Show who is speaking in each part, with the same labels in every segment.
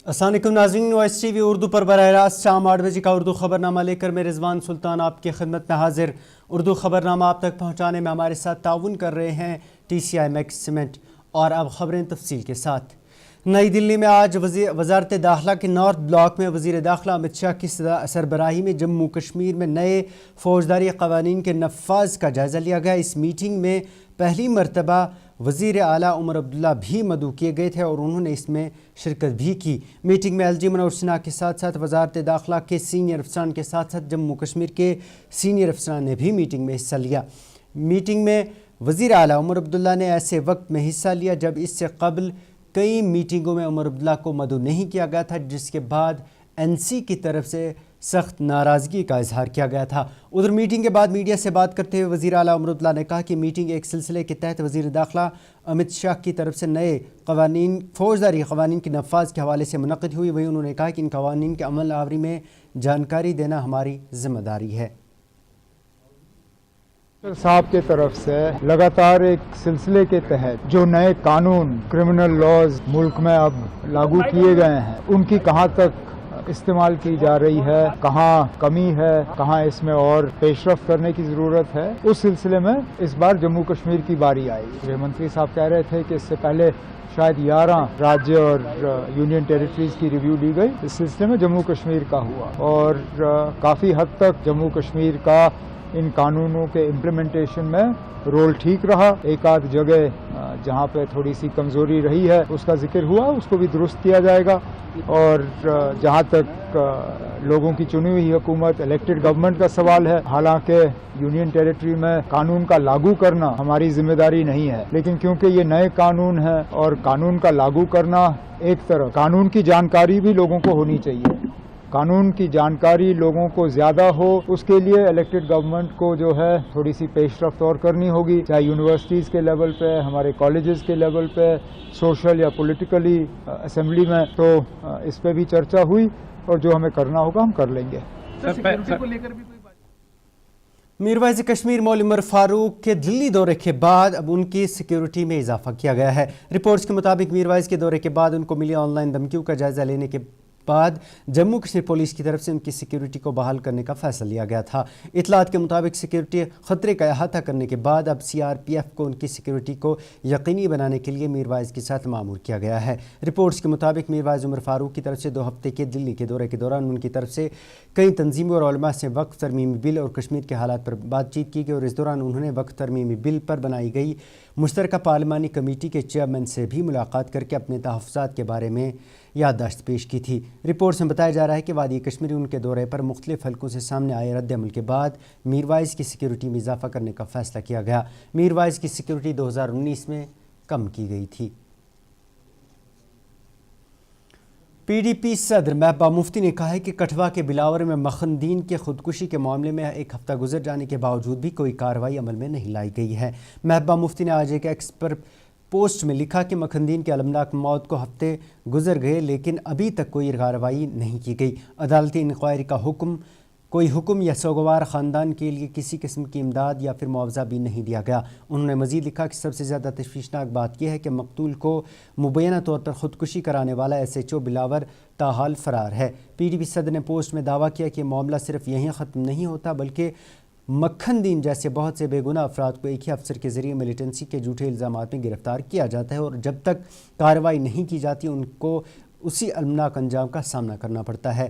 Speaker 1: السلام علیکم ناظرین، وائس ٹی وی اردو پر براہ راست شام 8 بجے کا اردو خبرنامہ لے کر میں رضوان سلطان آپ کی خدمت میں حاضر۔ اردو خبرنامہ آپ تک پہنچانے میں ہمارے ساتھ تعاون کر رہے ہیں TCI میکس سیمنٹ۔ اور اب خبریں تفصیل کے ساتھ۔ نئی دلی میں آج وزارت داخلہ کے نارتھ بلاک میں وزیر داخلہ امت شاہ کی سربراہی میں جموں کشمیر میں نئے فوجداری قوانین کے نفاذ کا جائزہ لیا گیا۔ اس میٹنگ میں پہلی مرتبہ وزیر اعلیٰ عمر عبداللہ بھی مدعو کیے گئے تھے اور انہوں نے اس میں شرکت بھی کی۔ میٹنگ میں LG منوہر سنہا کے ساتھ ساتھ وزارت داخلہ کے سینئر افسران کے ساتھ ساتھ جموں کشمیر کے سینئر افسران نے بھی میٹنگ میں حصہ لیا۔ میٹنگ میں وزیر اعلیٰ عمر عبداللہ نے ایسے وقت میں حصہ لیا جب اس سے قبل کئی میٹنگوں میں عمر عبداللہ کو مدعو نہیں کیا گیا تھا، جس کے بعد NC کی طرف سے سخت ناراضگی کا اظہار کیا گیا تھا۔ ادھر میٹنگ کے بعد میڈیا سے بات کرتے ہوئے وزیر اعلیٰ عمر عبداللہ نے کہا کہ میٹنگ ایک سلسلے کے تحت وزیر داخلہ امت شاہ کی طرف سے نئے قوانین فوجداری قوانین کے نفاذ کے حوالے سے منعقد ہوئی۔ وہیں انہوں نے کہا کہ ان قوانین کے عمل آوری میں جانکاری دینا ہماری ذمہ داری ہے۔
Speaker 2: صاحب کے طرف سے لگاتار ایک سلسلے کے تحت جو نئے قانون کرمنل لاز ملک میں اب لاگو کیے گئے ہیں، ان کی کہاں تک استعمال کی جا رہی ہے، کہاں کمی ہے، کہاں اس میں اور پیش رفت کرنے کی ضرورت ہے، اس سلسلے میں اس بار جموں کشمیر کی باری آئی۔ گृہ منتری صاحب کہہ رہے تھے کہ اس سے پہلے شاید 11 راجیہ اور یونین ٹیریٹریز کی ریویو لی گئی، اس سلسلے میں جموں کشمیر کا ہوا اور کافی حد تک جموں کشمیر کا ان قانونوں کے امپلیمنٹیشن میں رول ٹھیک رہا۔ ایک آدھ جگہ جہاں پہ تھوڑی سی کمزوری رہی ہے اس کا ذکر ہوا، اس کو بھی درست کیا جائے گا۔ اور جہاں تک لوگوں کی چنی ہوئی حکومت الیکٹڈ گورنمنٹ کا سوال ہے، حالانکہ یونین ٹیریٹری میں قانون کا لاگو کرنا ہماری ذمہ داری نہیں ہے، لیکن کیونکہ یہ نئے قانون ہیں اور قانون کا لاگو کرنا ایک طرف، قانون کی جانکاری بھی لوگوں کو ہونی چاہیے۔ قانون کی جانکاری لوگوں کو زیادہ ہو، اس کے لیے الیکٹڈ گورنمنٹ کو جو ہے تھوڑی سی پیش رفت اور کرنی ہوگی، چاہے یونیورسٹیز کے لیول پہ، ہمارے کالجز کے لیول پہ، سوشل یا پولیٹیکلی اسمبلی میں، تو اس پہ بھی چرچا ہوئی اور جو ہمیں کرنا ہوگا ہم کر لیں گے۔
Speaker 1: میروائز کشمیر مول عمر فاروق کے دلی دورے کے بعد اب ان کی سیکیورٹی میں اضافہ کیا گیا ہے۔ رپورٹس کے مطابق میروائز کے دورے کے بعد ان کو ملی آن لائن دھمکیوں کا جائزہ لینے کے بعد جموں کشمیر پولیس کی طرف سے ان کی سیکیورٹی کو بحال کرنے کا فیصلہ لیا گیا تھا۔ اطلاعات کے مطابق سیکیورٹی خطرے کا احاطہ کرنے کے بعد اب CRPF کو ان کی سیکیورٹی کو یقینی بنانے کے لیے میروائز کے ساتھ مامور کیا گیا ہے۔ رپورٹس کے مطابق میروائز عمر فاروق کی طرف سے 2 ہفتے کے دلی کے دورے کے دوران ان کی طرف سے کئی تنظیموں اور علماء سے وقف ترمیمی بل اور کشمیر کے حالات پر بات چیت کی گئی اور اس دوران انہوں نے وقف ترمیمی بل پر بنائی گئی مشترکہ پارلیمانی کمیٹی کے چیئرمین سے بھی ملاقات کر کے اپنے تحفظات کے بارے میں یادداشت پیش کی تھی۔ رپورٹس میں بتایا جا رہا ہے کہ وادی کشمیر ان کے دورے پر مختلف حلقوں سے سامنے آئے رد عمل کے بعد میروائز کی سیکیورٹی میں اضافہ کرنے کا فیصلہ کیا گیا۔ میروائز کی سیکیورٹی 2019 میں کم کی گئی تھی۔ PDP صدر محبوبہ مفتی نے کہا ہے کہ کٹھوعہ کے بلاور میں مخندین کے خودکشی کے معاملے میں 1 ہفتہ گزر جانے کے باوجود بھی کوئی کارروائی عمل میں نہیں لائی گئی ہے۔ محبوبہ مفتی نے آج ایک ایکس پر پوسٹ میں لکھا کہ مخندین کے المناک موت کو ہفتے گزر گئے لیکن ابھی تک کوئی کارروائی نہیں کی گئی۔ عدالتی انکوائری کا کوئی حکم یا سوگوار خاندان کے لیے کسی قسم کی امداد یا پھر معاوضہ بھی نہیں دیا گیا۔ انہوں نے مزید لکھا کہ سب سے زیادہ تشویشناک بات یہ ہے کہ مقتول کو مبینہ طور پر خودکشی کرانے والا SHO بلاور تاحال فرار ہے۔ PDP صدر نے پوسٹ میں دعویٰ کیا کہ معاملہ صرف یہیں ختم نہیں ہوتا بلکہ مکھن دین جیسے بہت سے بے گناہ افراد کو ایک ہی افسر کے ذریعے ملیٹنسی کے جھوٹے الزامات میں گرفتار کیا جاتا ہے اور جب تک کارروائی نہیں کی جاتی ان کو اسی المناک انجام کا سامنا کرنا پڑتا ہے۔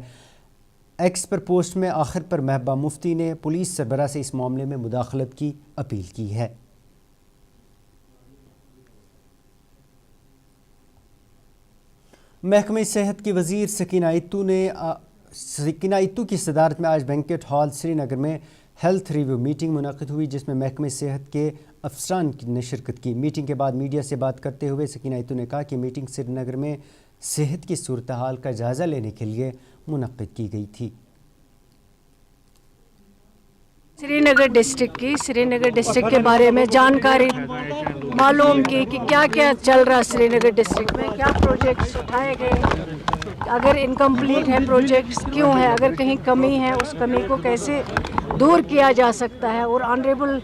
Speaker 1: ایکس پر پوسٹ میں آخر پر محبوبہ مفتی نے پولیس سربراہ سے اس معاملے میں مداخلت کی اپیل کی ہے۔ محکمہ صحت کی وزیر سکینہ اتو کی صدارت میں آج بینکٹ ہال سری نگر میں ہیلتھ ریویو میٹنگ منعقد ہوئی جس میں محکمہ صحت کے افسران نے شرکت کی۔ میٹنگ کے بعد میڈیا سے بات کرتے ہوئے سکینہ اتو نے کہا کہ میٹنگ سری نگر میں صحت کی صورتحال کا جائزہ لینے کے لیے منعقد کی گئی تھی۔
Speaker 3: سری نگر ڈسٹرکٹ کے بارے میں جانکاری معلوم کی کہ کیا کیا چل رہا سری نگر ڈسٹرکٹ میں، کیا پروجیکٹس اٹھائے گئے، اگر انکمپلیٹ ہے پروجیکٹس کیوں ہے، اگر کہیں کمی ہے اس کمی کو کیسے دور کیا جا سکتا ہے۔ اور آنریبل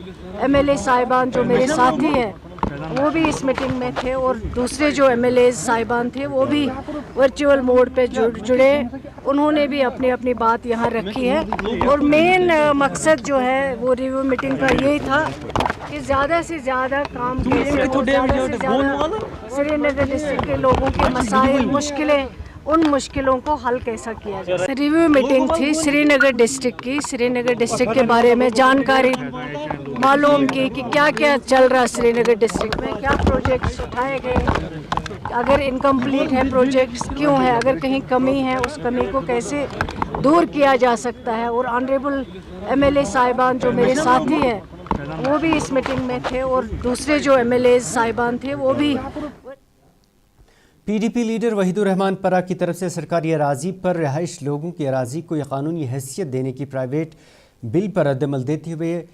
Speaker 3: MLA صاحبان جو میرے ساتھی ہیں वो भी इस मीटिंग में थे और दूसरे जो MLA साहिबान थे वो भी वर्चुअल मोड पे जुड़े, उन्होंने भी अपनी अपनी बात यहाँ रखी है। और मेन मकसद जो है वो रिव्यू मीटिंग का यही था कि ज़्यादा से ज़्यादा काम कैसे हो, ज़्यादा से ज़्यादा श्रीनगर डिस्ट्रिक्ट के लोगों के मसाइल, मुश्किलें, उन मुश्किलों को हल कैसा किया जाए। रिव्यू मीटिंग थी श्रीनगर डिस्ट्रिक्ट की, श्रीनगर डिस्ट्रिक्ट के बारे में जानकारी मालूम की कि क्या क्या चल रहा है श्रीनगर डिस्ट्रिक्ट में, क्या प्रोजेक्ट्स उठाए गए, अगर इनकम्प्लीट है प्रोजेक्ट्स क्यों है, अगर कहीं कमी है उस कमी को कैसे दूर किया जा सकता है। और ऑनरेबल MLA साहिबान जो मेरे साथी हैं वो भी इस मीटिंग में थे और दूसरे जो MLA साहिबान थे वो भी।
Speaker 1: PDP लीडर वहीदुर रहमान परा की तरफ से सरकारी अराजी पर रहाइश लोगों की अराजी को कानूनी हैसियत देने की प्राइवेट बिल पर रद्दमल देते हुए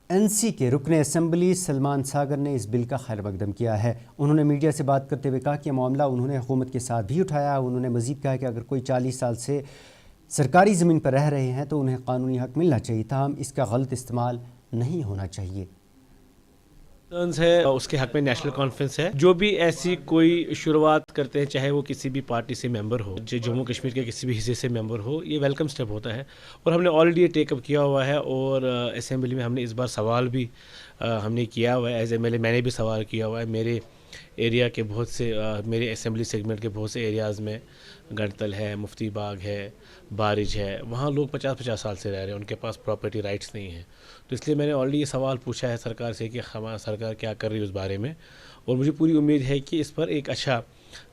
Speaker 1: NC के रुकन असम्बली सलमान सागर ने इस बिल का खैर मकदम किया है। उन्होंने मीडिया से बात करते हुए कहा कि मामला उन्होंने हुकूमत के साथ भी उठाया। उन्होंने मज़ीद कहा कि अगर कोई 40 साल से सरकारी ज़मीन पर रह रहे हैं तो उन्हें कानूनी हक़ मिलना चाहिए, ताहम इसका गलत इस्तेमाल नहीं होना चाहिए।
Speaker 4: है उसके हक में नेशनल कॉन्फ्रेंस है। जो भी ऐसी कोई शुरुआत करते हैं, चाहे वो किसी भी पार्टी से मेंबर हो, जो जम्मू कश्मीर के किसी भी हिस्से से मेंबर हो, ये वेलकम स्टेप होता है और हमने ऑलरेडी ये टेकअप किया हुआ है। और असेंबली में हमने इस बार सवाल भी हमने किया हुआ है। एज MLA मैंने भी सवाल किया हुआ है। मेरे एरिया के बहुत से मेरे असेंबली सेगमेंट के बहुत से एरियाज़ में गणतल है, मुफ्ती बाग है, बारिज है, वहाँ लोग 50-50 साल से रह रहे हैं, उनके पास प्रॉपर्टी राइट्स नहीं हैं। तो इसलिए मैंने ऑलरेडी ये सवाल पूछा है सरकार से कि हमारी सरकार क्या कर रही है उस बारे में, और मुझे पूरी उम्मीद है कि इस पर एक अच्छा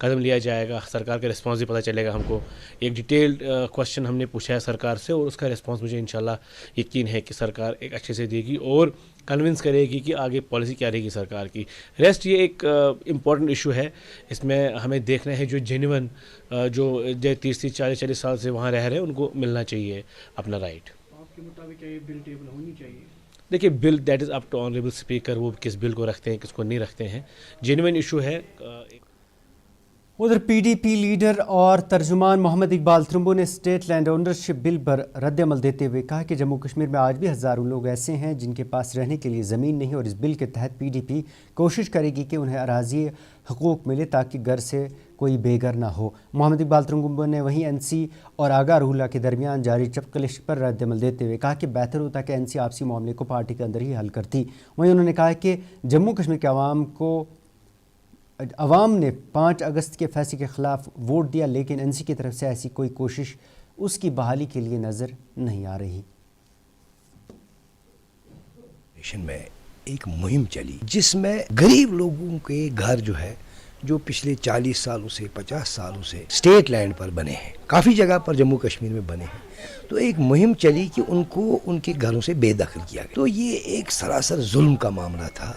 Speaker 4: कदम लिया जाएगा। सरकार का रिस्पांस भी पता चलेगा हमको। एक डिटेल्ड क्वेश्चन हमने पूछा है सरकार से और उसका रिस्पांस मुझे इंशाल्लाह यकीन है कि सरकार एक अच्छे से देगी और कन्विंस करेगी कि आगे पॉलिसी क्या रहेगी सरकार की। रेस्ट ये एक इम्पॉर्टेंट इशू है, इसमें हमें देखना है जो जेन्युइन जो 30-40 साल से वहाँ रह रहे हैं उनको मिलना चाहिए अपना राइट।
Speaker 5: आपके मुताबिक ये बिल टेबल होनी चाहिए?
Speaker 4: देखिए, bill that is up to honourable speaker, वो किस बिल को रखते हैं किसको नहीं रखते हैं। जेन्युइन इशू है।
Speaker 1: उधर PDP लीडर और तर्जुमान मोहम्मद इकबाल थ्रुम्बो ने स्टेट लैंड ओनरशिप बिल पर रद्दमल देते हुए कहा कि जम्मू कश्मीर में आज भी हज़ारों लोग ऐसे हैं जिनके पास रहने के लिए ज़मीन नहीं, और इस बिल के तहत PDP कोशिश करेगी कि उन्हें अराजी हकूक़ मिले ताकि घर से कोई बेघर ना हो। मोहम्मद इकबाल थ्रुम्बो ने वहीं NC और आगा रूला के दरमियान जारी चपकलिश पर रद्दमल देते हुए कहा कि बेहतर होता कि NC आपसी मामले को पार्टी के अंदर ही हल करती। वहीं उन्होंने कहा कि जम्मू कश्मीर के अवाम ने 5 अगस्त के फैसले के ख़िलाफ़ वोट दिया, लेकिन NC की तरफ से ऐसी कोई कोशिश उसकी बहाली के लिए नज़र नहीं आ रही।
Speaker 6: में एक मुहिम चली जिसमें गरीब लोगों के घर जो है, जो पिछले 40 सालों से 50 सालों से स्टेट लैंड पर बने हैं, काफ़ी जगह पर जम्मू कश्मीर में बने हैं, तो एक मुहिम चली कि उनको उनके घरों से बेदखल किया गया। तो ये एक सरासर जुल्म का मामला था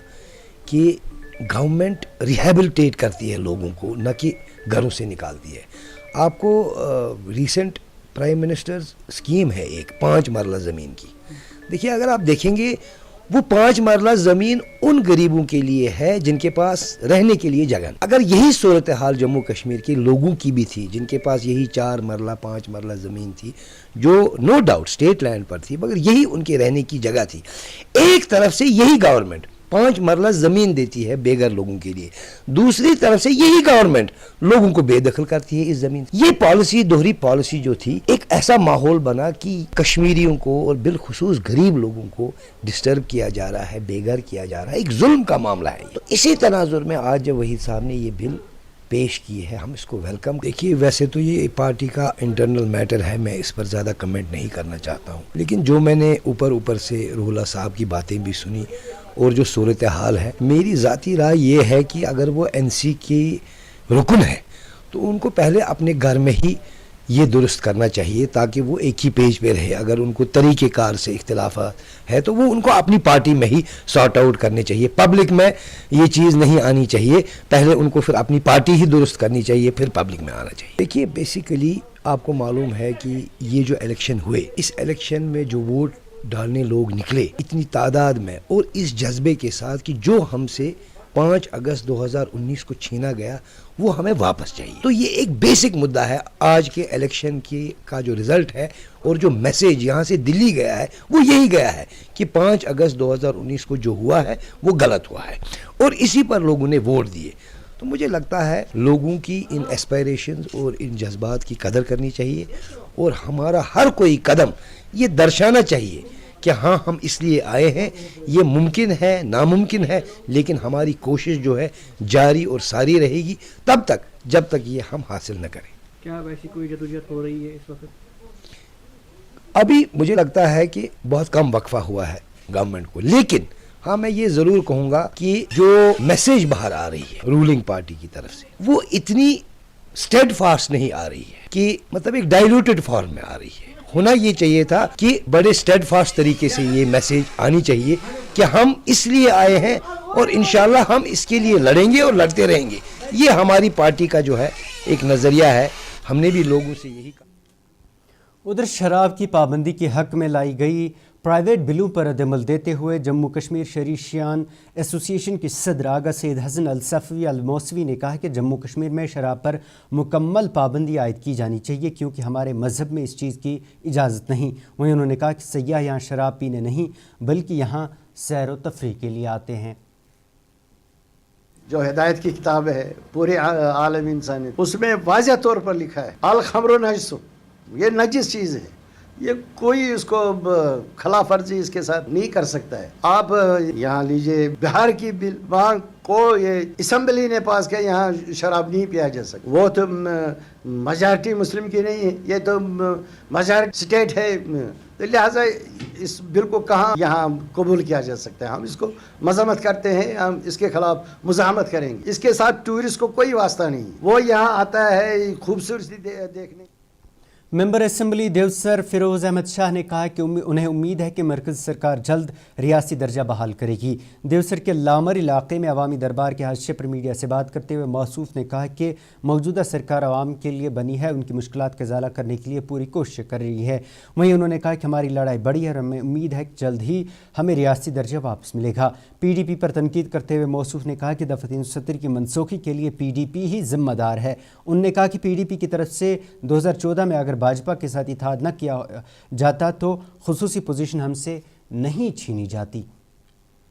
Speaker 6: कि गवर्नमेंट रिहेबिलिटेट करती है लोगों को, न कि घरों से निकालती है। आपको रिसेंट प्राइम मिनिस्टर स्कीम है एक 5 मरला ज़मीन की। देखिए, अगर आप देखेंगे वो 5 मरला ज़मीन उन गरीबों के लिए है जिनके पास रहने के लिए जगह। अगर यही सूरत हाल जम्मू कश्मीर के लोगों की भी थी, जिनके पास यही 4 मरला 5 मरला ज़मीन थी, जो नो डाउट स्टेट लैंड पर थी, मगर यही उनके रहने की जगह थी, एक तरफ से यही गवर्नमेंट 5 मरला ज़मीन देती है बेघर लोगों के लिए, दूसरी तरफ से यही गवर्नमेंट लोगों को बेदखल करती है इस ज़मीन। ये पॉलिसी, दोहरी पॉलिसी जो थी, एक ऐसा माहौल बना कि कश्मीरियों को और बिलखुसूस गरीब लोगों को डिस्टर्ब किया जा रहा है, बेघर किया जा रहा है, एक जुल्म का मामला है। तो इसी तनाजुर में आज जब वहीद साहब ने ये बिल पेश की है, हम इसको वेलकम। देखिए, वैसे तो ये पार्टी का इंटरनल मैटर है, मैं इस पर ज़्यादा कमेंट नहीं करना चाहता हूँ, लेकिन जो मैंने ऊपर से रूहुल्लाह साहब की बातें भी सुनी और जो सूरत हाल है, मेरी ज़ाती राय ये है कि अगर वो NC की रुकन है तो उनको पहले अपने घर में ही ये दुरुस्त करना चाहिए ताकि वो एक ही पेज पे रहे। अगर उनको तरीक़ेकार से इख्तिलाफात है तो वो उनको अपनी पार्टी में ही सॉर्ट आउट करने चाहिए, पब्लिक में ये चीज़ नहीं आनी चाहिए। पहले उनको फिर अपनी पार्टी ही दुरुस्त करनी चाहिए, फिर पब्लिक में आना चाहिए। देखिए, बेसिकली आपको मालूम है कि ये जो इलेक्शन हुए, इस इलेक्शन में जो वोट डालने लोग निकले इतनी तादाद में और इस जज्बे के साथ कि जो हमसे 5 अगस्त 2019 को छीना गया वो हमें वापस चाहिए। तो ये एक बेसिक मुद्दा है। आज के इलेक्शन की का जो रिजल्ट है और जो मैसेज यहाँ से दिल्ली गया है वो यही गया है कि 5 अगस्त 2019 को जो हुआ है वो गलत हुआ है और इसी पर लोगों ने वोट दिए। तो मुझे लगता है लोगों की इन एस्पायरेशंस और इन जज्बात की कदर करनी चाहिए और हमारा हर कोई कदम ये दर्शाना चाहिए कि हाँ हम इसलिए आए हैं, ये मुमकिन है नामुमकिन है, लेकिन हमारी कोशिश जो है जारी और सारी रहेगी तब तक जब तक ये हम हासिल न करें।
Speaker 5: क्या वैसी कोई जदोजहद हो रही है इस वक्त?
Speaker 6: अभी मुझे लगता है कि बहुत कम वक्फा हुआ है गवर्नमेंट को, लेकिन हाँ मैं ये जरूर कहूँगा कि जो मैसेज बाहर आ रही है रूलिंग पार्टी की तरफ से वो इतनी स्टेडफास्ट नहीं आ रही है कि मतलब एक डाइल्यूटेड फॉर्म में आ रही है। होना ये चाहिए था कि बड़े स्टेडफास्ट तरीके से ये मैसेज आनी चाहिए कि हम इसलिए आए हैं और इंशाल्लाह हम इसके लिए लड़ेंगे और लड़ते रहेंगे। ये हमारी पार्टी का जो है एक नज़रिया है, हमने भी लोगों से यही कहा।
Speaker 1: उधर शराब की पाबंदी के हक में लाई गई प्राइवेट बिलों पर रद्दअमल देते हुए जम्मू कश्मीर शरीशियान एसोसिएशन के सदर आगा सैयद हसन अल सफ़वी अल मौसवी ने कहा कि जम्मू कश्मीर में शराब पर मुकम्मल पाबंदी आयद की जानी चाहिए क्योंकि हमारे मज़हब में इस चीज़ की इजाज़त नहीं। वहीं उन्होंने कहा कि सयाह यहाँ शराब पीने नहीं बल्कि यहाँ सैर व तफरीह के लिए आते हैं।
Speaker 7: जो हिदायत की किताब है पूरे आलम इंसानियत, उसमें वाज़ह तौर पर लिखा है अल खमरो नजसु, ये नजिस चीज़ है, ये कोई इसको खिलाफ वर्जी इसके साथ नहीं कर सकता है। आप यहाँ लीजिए बिहार की बिल, वहाँ को ये असम्बली ने पास किया यहाँ शराब नहीं पिया जा सकता। वो तो मेजॉरिटी मुस्लिम की नहीं है, ये तो मेजॉरिटी स्टेट है, तो लिहाजा इस बिल को कहाँ यहाँ कबूल किया जा सकता है। हम इसको मजम्मत करते हैं, हम इसके खिलाफ मुजाहमत करेंगे। इसके साथ टूरिस्ट को कोई वास्ता नहीं, वो यहाँ आता है खूबसूरती देखने।
Speaker 1: मेंबर असम्बली देवसर फिरोज़ अहमद शाह ने कहा कि उन्हें उम्मीद है कि मरकज़ सरकार जल्द रियासी दर्जा बहाल करेगी। देवसर के लामर इलाके में अवामी दरबार के हादसे पर मीडिया से बात करते हुए मौसूफ ने कहा कि मौजूदा सरकार आवाम के लिए बनी है, उनकी मुश्किलात का इज़ाला करने के लिए पूरी कोशिश कर रही है। वहीं उन्होंने कहा कि हमारी लड़ाई बड़ी है और हमें उम्मीद है कि जल्द ही हमें रियासी दर्जा वापस मिलेगा। PDP पर तनकीद करते हुए मौसूफ ने कहा कि दफ़ा 370 की मनसूखी के लिए PDP ही जिम्मेदार है। उन्होंने कहा कि PDP की तरफ से 2014 में अगर भाजपा के साथ इत्तेहाद न किया जाता तो खुसूसी पोजीशन हमसे नहीं छीनी जाती।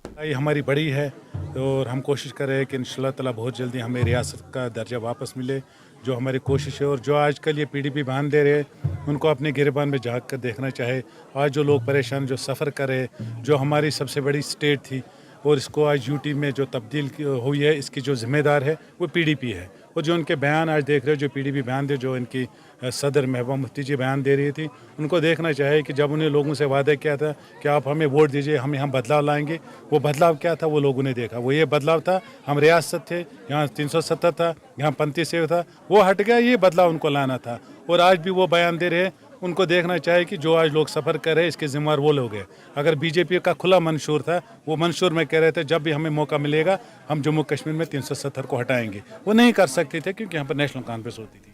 Speaker 8: ये हमारी बड़ी है और हम कोशिश कर रहे हैं कि इंशाअल्लाह ताला बहुत जल्दी हमें रियासत का दर्जा वापस मिले, जो हमारी कोशिश है। और जो आजकल ये PDP बयान दे रहे हैं उनको अपने गिरबान में झांक कर देखना चाहे। आज जो लोग परेशान जो सफ़र कर रहे, जो हमारी सबसे बड़ी स्टेट थी और इसको आज UT में जो तब्दील हुई है, इसकी जो जिम्मेदार है वो PDP है। और जो उनके बयान आज देख रहे हो, जो PDP बयान दे, जो इनकी सदर महबूबा मुफ्ती जी बयान दे रही थी, उनको देखना चाहिए कि जब उन्हें लोगों से वादा किया था कि आप हमें वोट दीजिए, हम यहाँ बदलाव लाएंगे, वो बदलाव क्या था वो लोगों ने देखा। वो ये बदलाव था, हम रियासत थे, यहाँ 370 था, यहाँ 35 था, वो हट गया, ये बदलाव उनको लाना था। और आज भी वो बयान दे रहे हैं, उनको देखना चाहिए कि जो आज लोग सफ़र कर रहे हैं इसके जिम्मेदार वो लोग हैं। अगर BJP का खुला मंशूर था, वो मंशूर में कह रहे थे जब भी हमें मौका मिलेगा हम जम्मू कश्मीर में 370 को हटाएंगे, वो नहीं कर सकते थे क्योंकि यहाँ पर नेशनल कॉन्फ्रेंस होती थी।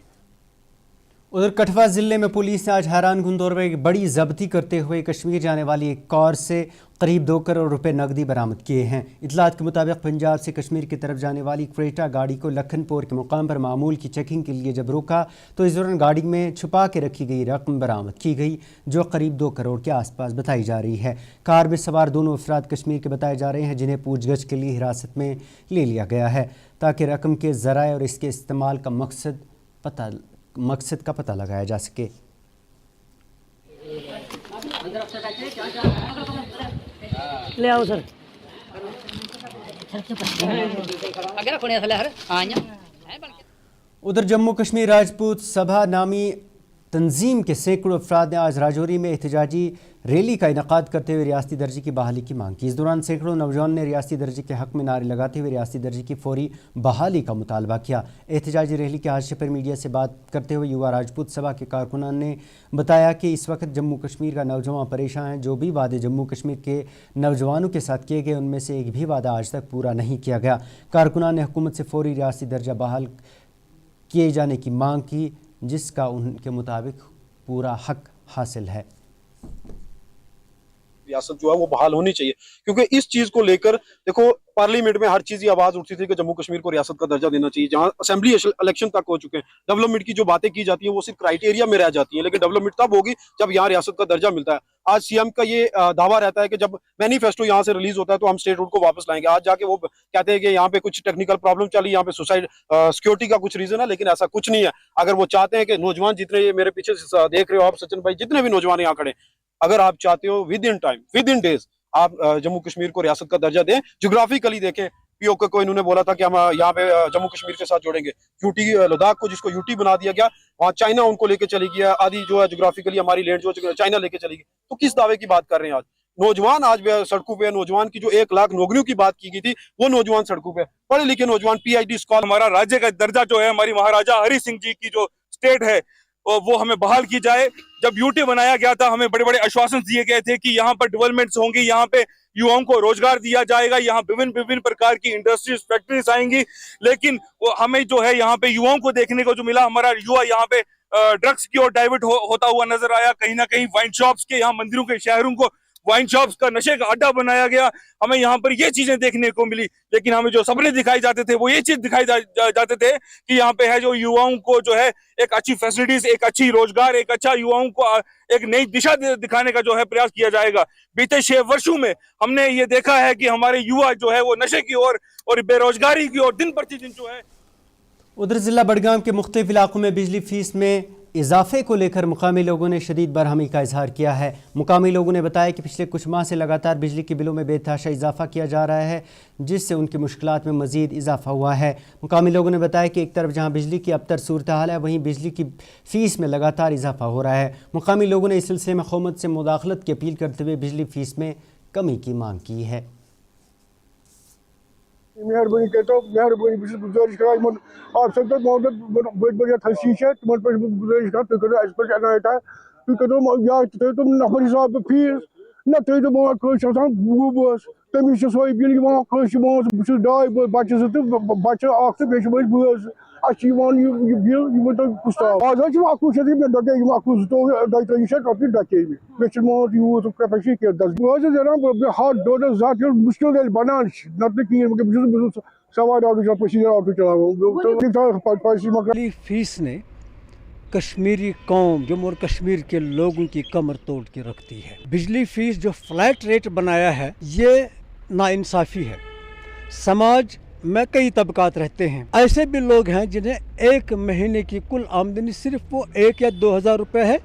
Speaker 1: उधर कठुआ ज़िले में पुलिस ने आज हैरान कुन दौर में एक बड़ी ज़ब्ती करते हुए कश्मीर जाने वाली एक कार से करीब 2 करोड़ रुपए नकदी बरामद किए हैं। इतलात के मुताबिक पंजाब से कश्मीर की तरफ जाने वाली क्रेटा गाड़ी को लखनपुर के मुकाम पर मामूल की चेकिंग के लिए जब रोका तो इस दौरान गाड़ी में छुपा के रखी गई रकम बरामद की गई जो करीब 2 करोड़ के आसपास बताई जा रही है। कार में सवार दोनों अफराद कश्मीर के बताए जा रहे हैं जिन्हें पूछगछ के लिए हिरासत में ले लिया गया है ताकि रकम के ज़राए और इसके इस्तेमाल का मकसद का पता लगाया जा सके।
Speaker 3: ले आओ सर।
Speaker 1: उधर जम्मू कश्मीर राजपूत सभा नामी तंजीम के सैकड़ों अफराद ने आज राजौरी में एहतजाजी रैली का इनेकाद करते हुए रियासती दर्जे की बहाली की मांग की। इस दौरान सैकड़ों नौजवान ने रियासती दर्जे के हक में नारे लगाते हुए रियासती दर्जे की फौरी बहाली का मुतालबा किया। एहतजाजी रैली के हादसे पर मीडिया से बात करते हुए युवा राजपूत सभा के कारकुनान ने बताया कि इस वक्त जम्मू कश्मीर का नौजवान परेशान है। जो भी वादे जम्मू कश्मीर के नौजवानों के साथ किए गए उनमें से एक भी वादा आज तक पूरा नहीं किया गया। कारकुनान ने हुकूमत से फौरी रियासती दर्जा बहाल किए जाने की मांग की जिसका उनके मुताबिक पूरा हक हासिल है।
Speaker 9: रियासत जो है वो बहाल होनी चाहिए क्योंकि इस चीज को लेकर देखो पार्लियामेंट में हर चीज की आवाज उठती थी कि जम्मू कश्मीर को रियासत का दर्जा देना चाहिए, जहां असेंबली इलेक्शन तक हो चुके हैं। डेवलपमेंट की जो बातें की जाती हैं वो सिर्फ क्राइटेरिया में रह जाती हैं, लेकिन डेवलपमेंट तब होगी जब यहाँ रियासत का दर्जा मिलता है। आज सीएम का ये दावा रहता है कि जब मैनिफेस्टो यहाँ से रिलीज होता है तो हम स्टेट रूट को वापस लाएंगे। आज जाके वो कहते हैं कि यहाँ पे कुछ टेक्निकल प्रॉब्लम चली, यहाँ पे सुसाइड सिक्योरिटी का कुछ रीजन है, लेकिन ऐसा कुछ नहीं है। अगर वो चाहते हैं कि नौजवान जितने ये मेरे पीछे देख रहे हो आप सचिन भाई, जितने भी नौजवान यहाँ खड़े, अगर आप चाहते हो with in time, with in days आप जम्मू कश्मीर को रियासत का दर्जा दें। ज्योग्राफिकली देखें, पीओके को इन्होंने बोला था कि हम यहाँ पे जम्मू कश्मीर के साथ जोड़ेंगे। यूटी लद्दाख को जिसको यूटी बना दिया गया, वहाँ चाइना उनको लेके चली गया, आदि जो है ज्योग्राफिकली हमारी लैंड जो चाइना लेके चली गई। तो किस दावे की बात कर रहे हैं आज? नौजवान आज सड़कों पे, नौजवान की जो 1 लाख नौकरियों की बात की गई थी वो नौजवान सड़कों पे, पढ़े लिखे नौजवान, PhD स्कॉलर।
Speaker 10: हमारा राज्य का दर्जा जो है, हमारी महाराजा हरि सिंह जी की जो स्टेट है वो हमें बहाल की जाए। जब यूटी बनाया गया था हमें बड़े बड़े आश्वासन दिए गए थे कि यहाँ पर डेवलपमेंट्स होंगी, यहाँ पे युवाओं को रोजगार दिया जाएगा, यहाँ विभिन्न प्रकार की इंडस्ट्रीज, फैक्ट्रीज आएंगी। लेकिन वो हमें जो है यहाँ पे युवाओं को देखने को जो मिला, हमारा युवा यहाँ पे ड्रग्स की ओर डाइवर्ट होता हुआ नजर आया। कहीं ना कहीं वाइन शॉप्स के, यहाँ मंदिरों के शहरों को वाइन शॉप्स का नशे का अड्डा बनाया गया। हमें यहाँ पर ये चीजें देखने को मिली, लेकिन हमें जो सपने दिखाई जाते थे वो ये चीज दिखाई जाते थे कि यहाँ पे है जो युवाओं को जो है एक अच्छी फैसिलिटीज, एक अच्छी रोजगार, एक अच्छा युवाओं को एक नई दिशा दिखाने का जो है प्रयास किया जाएगा। बीते 6 वर्षों में हमने ये देखा है कि हमारे युवा जो है वो नशे की ओर और बेरोजगारी की ओर दिन प्रतिदिन जो है।
Speaker 1: उधर ज़िला बडगाम के मुख्तलिफ इलाकों में बिजली फीस में इजाफे को लेकर मुकामी लोगों ने शदीद बरहमी का इजहार किया है। मुकामी लोगों ने बताया कि पिछले कुछ माह से लगातार बिजली के बिलों में बेतहाशा इजाफा किया जा रहा है, जिससे उनकी मुश्किलात में मज़ीद इजाफा हुआ है। मुकामी लोगों ने बताया कि एक तरफ जहां बिजली की अबतर सूरत हाल है, वहीं बिजली की फ़ीस में लगातार इजाफा हो रहा है। मुकामी लोगों ने इस सिलसिले में हुकूमत से मुदाखलत की अपील करते हुए बिजली फ़ीस में कमी की मांग की है।
Speaker 11: मेहरबानी कहता हूँ, मेहरबानी गुजारिश करा आप सब तक बहुत बढ़िया हसीश है, तुम पर गुजारिश कर तुम करो इस पर अनायत है, तुम करो या तुम नफर हिसाब पे फीस न तुम वो बस तमी सोई बिल बस डाई बच्चे बच्चे बे बस बिल तो पुस्ताव आज अकु डके अकु दो शत रोपये डके मे मोत यूत कैपेसिटी कर बस जरा हाथ दो जात मुश्किल बनान नत सवार ऑटो पैसेंजर ऑटो चला।
Speaker 12: फीस ने कश्मीरी कौम, जम्मू और कश्मीर के लोगों की कमर तोड़ के रखती है। बिजली फीस जो फ्लैट रेट बनाया है ये नाइंसाफ़ी है। समाज में कई तबकात रहते हैं, ऐसे भी लोग हैं जिन्हें 1 महीने की कुल आमदनी सिर्फ वो 1 या 2 हज़ार रुपये है,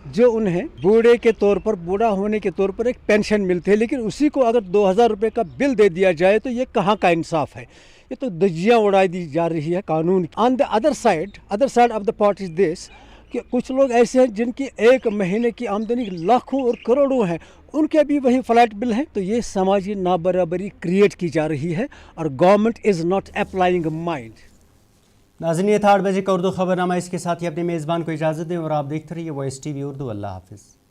Speaker 12: जो उन्हें बूढ़े के तौर पर, बूढ़ा होने के तौर पर एक पेंशन मिलती है, लेकिन उसी को अगर 2 हज़ार रुपये का बिल दे दिया जाए तो ये कहाँ का इंसाफ है? ये तो दजियाँ उड़ाई दी जा रही है कानून। On the other side of the pot is this कि कुछ लोग ऐसे हैं जिनकी 1 महीने की आमदनी लाखों और करोड़ों है, उनके भी वही फ्लैट बिल हैं। तो ये समाजी नाबराबरी क्रिएट की जा रही है और government is not applying mind.
Speaker 1: नाज़रीन, ये था 8 बजे का उर्दू खबरनामा। इसके साथ ही अपने मेज़बान को इजाज़त दें और आप देखते रहिए वॉइस TV उर्दू। अल्लाह हाफिज़।